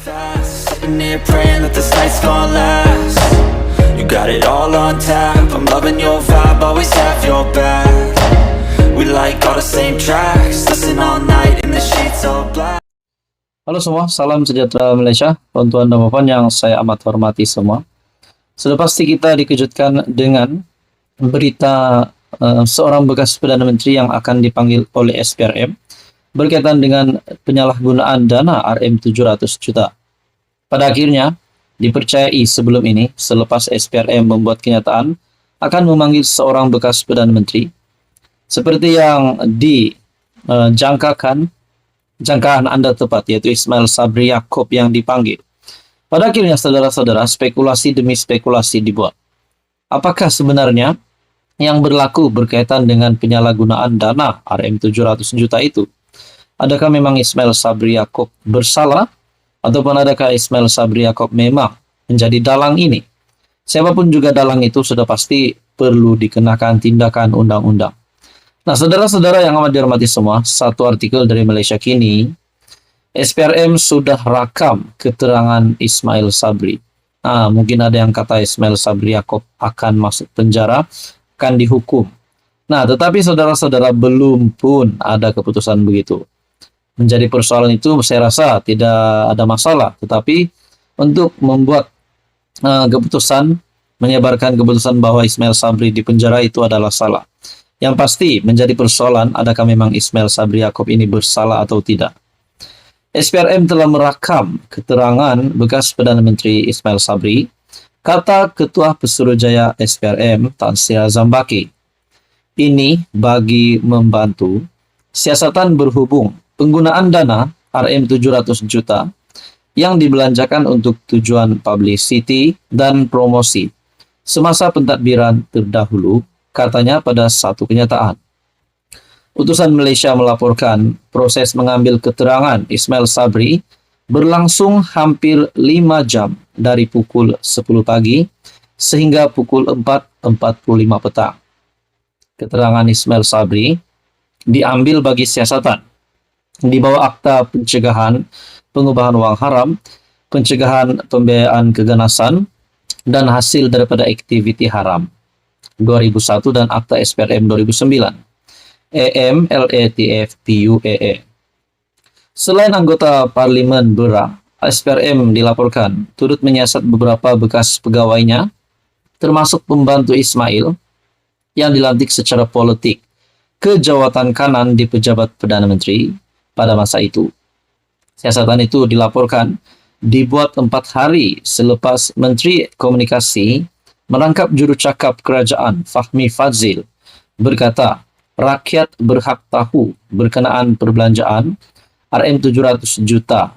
fast, sitting here praying that this night's gonna last. You got it all on tap, I'm loving your vibe, always have your back. We like all the same tracks, listen all night in the sheets all black. Halo semua, salam sejahtera Malaysia, tuan-tuan dan puan yang saya amat hormati semua. Sudah pasti kita dikejutkan dengan berita seorang bekas Perdana Menteri yang akan dipanggil oleh SPRM berkaitan dengan penyalahgunaan dana RM700 juta. Pada akhirnya, dipercayai sebelum ini, selepas SPRM membuat kenyataan, akan memanggil seorang bekas Perdana Menteri. Seperti yang dijangkakan, jangkaan Anda tepat, yaitu Ismail Sabri Yaakob yang dipanggil. Pada akhirnya, saudara-saudara, spekulasi demi spekulasi dibuat. Apakah sebenarnya yang berlaku berkaitan dengan penyalahgunaan dana RM700 juta itu? Adakah memang Ismail Sabri Yaakob bersalah? Ataupun adakah Ismail Sabri Yaakob memang menjadi dalang ini? Siapapun juga dalang itu sudah pasti perlu dikenakan tindakan undang-undang. Nah, saudara-saudara yang amat dihormati semua, satu artikel dari Malaysia Kini, SPRM sudah rakam keterangan Ismail Sabri. Nah, mungkin ada yang kata Ismail Sabri Yaakob akan masuk penjara, akan dihukum. Nah, tetapi saudara-saudara belum pun ada keputusan begitu. Menjadi persoalan itu saya rasa tidak ada masalah, tetapi untuk membuat keputusan, menyebarkan keputusan bahwa Ismail Sabri di penjara itu adalah salah. Yang pasti menjadi persoalan adakah memang Ismail Sabri Yaakob ini bersalah atau tidak. SPRM telah merakam keterangan bekas Perdana Menteri Ismail Sabri, kata Ketua Pesuruhjaya SPRM Tan Sri Azam Baki. Ini bagi membantu siasatan berhubung penggunaan dana RM700 juta yang dibelanjakan untuk tujuan publicity dan promosi semasa pentadbiran terdahulu, katanya pada satu kenyataan. Utusan Malaysia melaporkan proses mengambil keterangan Ismail Sabri berlangsung hampir 5 jam dari pukul 10 pagi sehingga pukul 4.45 petang. Keterangan Ismail Sabri diambil bagi siasatan di bawah Akta Pencegahan Pengubahan Wang Haram, Pencegahan Pembiayaan Keganasan, dan hasil daripada aktiviti haram 2001 dan Akta SPRM 2009, AM LATF PUAA. Selain anggota Parlimen Berak, SPRM dilaporkan turut menyiasat beberapa bekas pegawainya, termasuk pembantu Ismail yang dilantik secara politik ke jawatan kanan di pejabat Perdana Menteri pada masa itu. Siasatan itu dilaporkan dibuat 4 hari selepas Menteri Komunikasi merangkap jurucakap kerajaan Fahmi Fadzil berkata rakyat berhak tahu berkenaan perbelanjaan RM700 juta.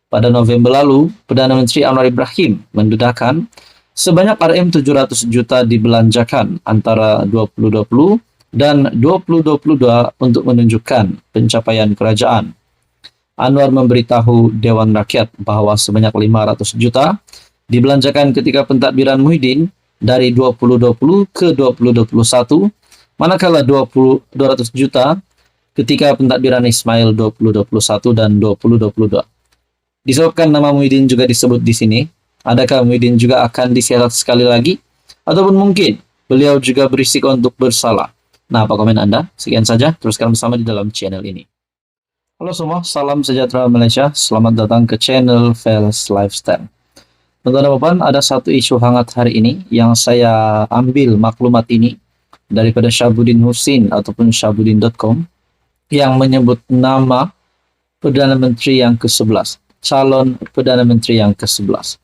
Pada November lalu, Perdana Menteri Anwar Ibrahim mendedahkan sebanyak RM700 juta dibelanjakan antara 2020 dan 2022 untuk menunjukkan pencapaian kerajaan. Anwar memberitahu Dewan Rakyat bahawa sebanyak 500 juta dibelanjakan ketika pentadbiran Muhyiddin dari 2020 ke 2021, manakala 200 juta ketika pentadbiran Ismail 2021 dan 2022. Disebabkan nama Muhyiddin juga disebut di sini, adakah Muhyiddin juga akan disiasat sekali lagi? Ataupun mungkin beliau juga berisiko untuk bersalah? Nah, apa komen Anda? Sekian saja, teruskan bersama di dalam channel ini. Halo semua, salam sejahtera Malaysia. Selamat datang ke channel Fels Lifestyle. Teman-teman dan puan, ada satu isu hangat hari ini yang saya ambil maklumat ini daripada Syabuddin Husin ataupun Syabuddin.com yang menyebut nama Perdana Menteri yang ke-11, calon Perdana Menteri yang ke-11.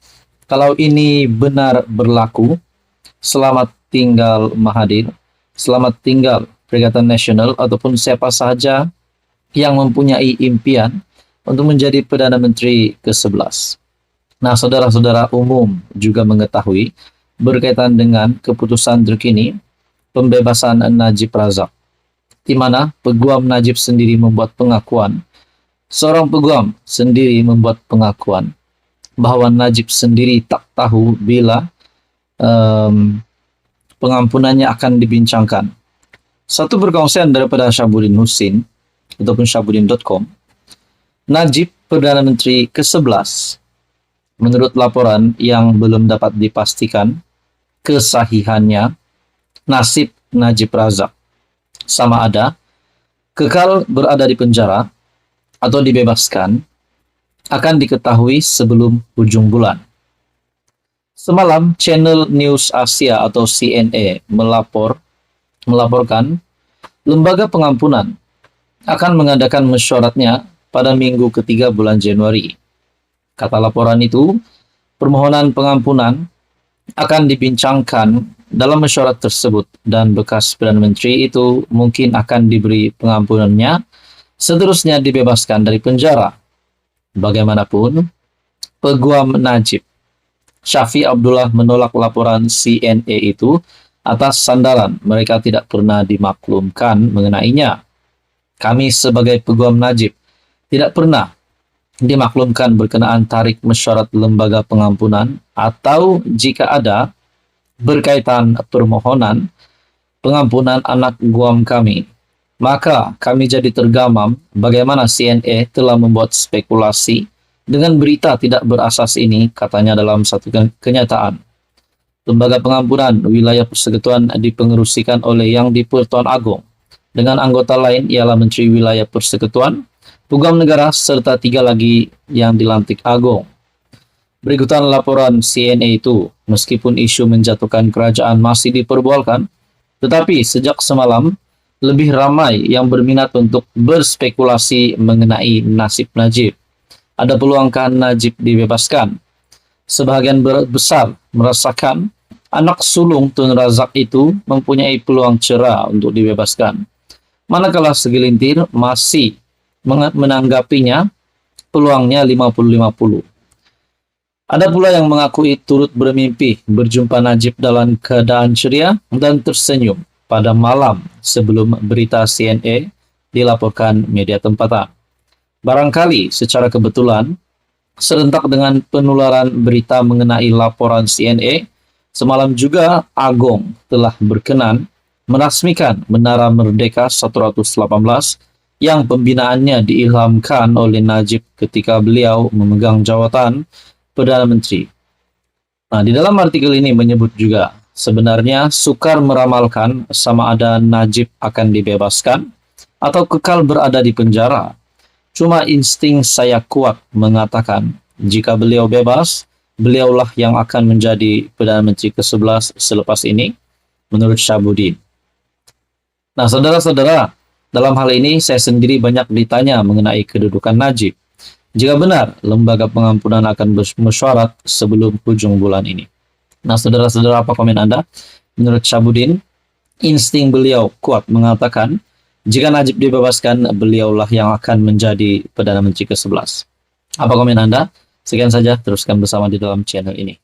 Kalau ini benar berlaku, selamat tinggal Mahathir. Selamat tinggal Perikatan Nasional ataupun siapa sahaja yang mempunyai impian untuk menjadi Perdana Menteri ke-11. Nah, saudara-saudara umum juga mengetahui berkaitan dengan keputusan terkini pembebasan Najib Razak, di mana peguam Najib sendiri membuat pengakuan, seorang peguam sendiri membuat pengakuan bahwa Najib sendiri tak tahu bila pengampunannya akan dibincangkan. Satu perkongsian daripada Syabuddin Husin ataupun Syabuddin.com, Najib Perdana Menteri ke-11 menurut laporan yang belum dapat dipastikan kesahihannya, nasib Najib Razak sama ada kekal berada di penjara atau dibebaskan akan diketahui sebelum ujung bulan. Semalam, Channel News Asia atau CNA melaporkan lembaga pengampunan akan mengadakan mesyuaratnya pada minggu ketiga bulan Januari. Kata laporan itu, permohonan pengampunan akan dibincangkan dalam mesyuarat tersebut dan bekas Perdana Menteri itu mungkin akan diberi pengampunannya, seterusnya dibebaskan dari penjara. Bagaimanapun, Peguam Najib Syafi Abdullah menolak laporan CNA itu atas sandaran mereka tidak pernah dimaklumkan mengenainya. Kami sebagai Peguam Najib tidak pernah dimaklumkan berkenaan tarik mesyuarat lembaga pengampunan atau jika ada berkaitan permohonan pengampunan anak guam kami. Maka kami jadi tergamam bagaimana CNA telah membuat spekulasi dengan berita tidak berasas ini, katanya dalam satu kenyataan. Lembaga pengampunan wilayah persekutuan dipengerusikan oleh Yang di-Pertuan Agong dengan anggota lain ialah Menteri Wilayah Persekutuan, Peguam Negara serta 3 lagi yang dilantik Agong. Berikutan laporan CNA itu, meskipun isu menjatuhkan kerajaan masih diperbualkan, tetapi sejak semalam lebih ramai yang berminat untuk berspekulasi mengenai nasib Najib. Ada peluangkah Najib dibebaskan? Sebahagian besar merasakan anak sulung Tun Razak itu mempunyai peluang cerah untuk dibebaskan. Manakala segelintir masih menanggapinya peluangnya 50-50. Ada pula yang mengakui turut bermimpi berjumpa Najib dalam keadaan ceria dan tersenyum pada malam sebelum berita CNA dilaporkan media tempatan. Barangkali secara kebetulan, serentak dengan penularan berita mengenai laporan CNA, semalam juga Agong telah berkenan merasmikan Menara Merdeka 118 yang pembinaannya diilhamkan oleh Najib ketika beliau memegang jawatan Perdana Menteri. Nah, di dalam artikel ini menyebut juga, sebenarnya sukar meramalkan sama ada Najib akan dibebaskan atau kekal berada di penjara. Cuma insting saya kuat mengatakan, jika beliau bebas, beliaulah yang akan menjadi Perdana Menteri ke-11 selepas ini, menurut Syabuddin. Nah, saudara-saudara, dalam hal ini saya sendiri banyak ditanya mengenai kedudukan Najib. Jika benar, lembaga pengampunan akan bermesyuarat sebelum ujung bulan ini. Nah, saudara-saudara, apa komen Anda? Menurut Syabuddin, insting beliau kuat mengatakan, jika Najib dibebaskan, beliaulah yang akan menjadi Perdana Menteri ke-11. Apa komen Anda? Sekian saja, teruskan bersama di dalam channel ini.